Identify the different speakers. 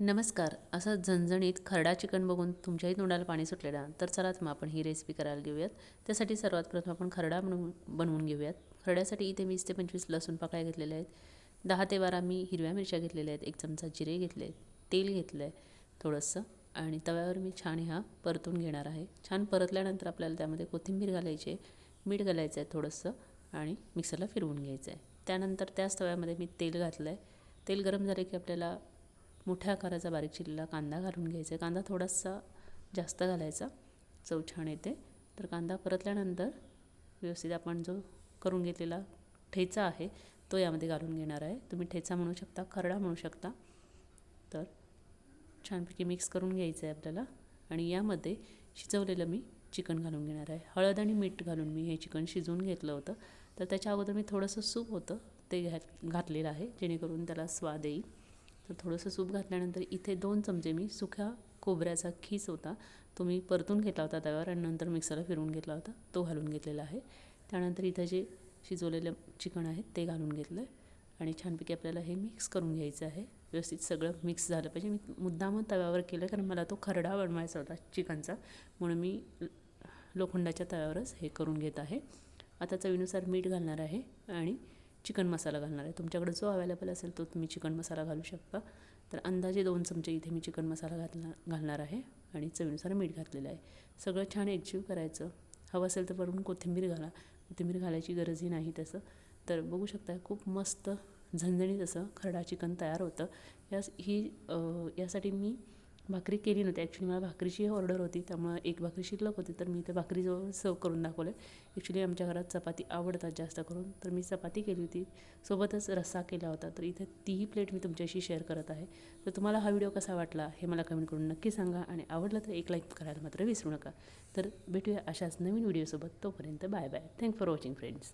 Speaker 1: नमस्कार. असं झणझणीत खरडा चिकन बघून तुमच्याही तोंडाला पाणी सुटलेलं, तर चलाच मग आपण ही रेसिपी करायला घेऊयात. त्यासाठी सर्वात प्रथम आपण खरडा बनवून घेऊयात. खरड्यासाठी इथे 20 ते 25 लसूण पाकळ्या घेतलेल्या आहेत. 10 ते 12 मी हिरव्या मिरच्या घेतलेल्या आहेत. 1 चमचा जिरे घेतले, तेल घेतलं आहे थोडंसं आणि तव्यावर मी छान ह्या परतून घेणार आहे. छान परतल्यानंतर आपल्याला त्यामध्ये कोथिंबीर घालायची आहे, मीठ घालायचं आहे थोडंसं आणि मिक्सरला फिरवून घ्यायचं आहे. त्यानंतर त्याच तव्यामध्ये मी तेल घातलं आहे. तेल गरम झाले की आपल्याला मोठ्या आकाराचा बारीक चिरलेला कांदा घालून घ्यायचा आहे. कांदा थोडासा जास्त घालायचा, चव छान येते. तर कांदा परतल्यानंतर व्यवस्थित आपण जो करून घेतलेला ठेचा आहे तो यामध्ये घालून घेणार आहे. तुम्ही ठेचा म्हणू शकता, खरडा म्हणू शकता. तर छानपैकी मिक्स करून घ्यायचं आहे आपल्याला आणि यामध्ये शिजवलेलं मी चिकन घालून घेणार आहे. हळद आणि मीठ घालून मी हे चिकन शिजवून घेतलं होतं. तर त्याच्या अगोदर मी थोडंसं सूप होतं ते घातलेलं आहे, जेणेकरून त्याला स्वाद येईल. तर थोडंसं सूप घातल्यानंतर इथे 2 चमचे मी सुक्या खोबऱ्याचा खीस होता तो मी परतून घेतला होता तव्यावर आणि नंतर मिक्सरला फिरवून घेतला होता, तो घालून घेतलेला आहे. त्यानंतर इथं जे शिजवलेलं चिकन आहे ते घालून घेतलं आहे आणि छानपैकी आपल्याला हे मिक्स करून घ्यायचं आहे. व्यवस्थित सगळं मिक्स झालं पाहिजे. मी मुद्दामच तव्यावर केलं कारण मला तो खरडा बनवायचा होता चिकनचा, म्हणून मी लोखंडाच्या तव्यावरच हे करून घेत आहे. आता चवीनुसार मीठ घालणार आहे आणि चिकन मसाला घालणार आहे. तुमच्याकडे जो अवेलेबल असेल तो तुम्ही चिकन मसाला घालू शकता. तर अंदाजे 2 चमचे इथे मी चिकन मसाला घालणार आहे आणि चवीनुसार मीठ घातलेलं आहे. सगळं छान एकजीव करायचं. हवं असेल तर वरून कोथिंबीर घाला. कोथिंबीर घालायची गरजही नाही तसं. तर बघू शकता खूप मस्त झणझणीत असं खरडा चिकन तयार होतं. यासाठी मी भाकरी केली नव्हती. ॲक्च्युली मला भाकरीची ऑर्डर होती, त्यामुळे एक भाकरी शिल्लक होती, तर मी ते भाकरीजवळ सर्व करून दाखवलं. ॲक्च्युली आमच्या घरात चपाती आवडतात जास्त करून, तर मी चपाती केली होती, सोबतच रस्सा केला होता. तर इथे तीही प्लेट मी तुमच्याशी शेअर करत आहे. तर तुम्हाला हा व्हिडिओ कसा वाटला हे मला कमेंट करून नक्की सांगा आणि आवडला तर एक लाईक करायला मात्र विसरू नका. तर भेटूया अशाच नवीन व्हिडिओसोबत. तोपर्यंत bye bye. Thank for watching friends.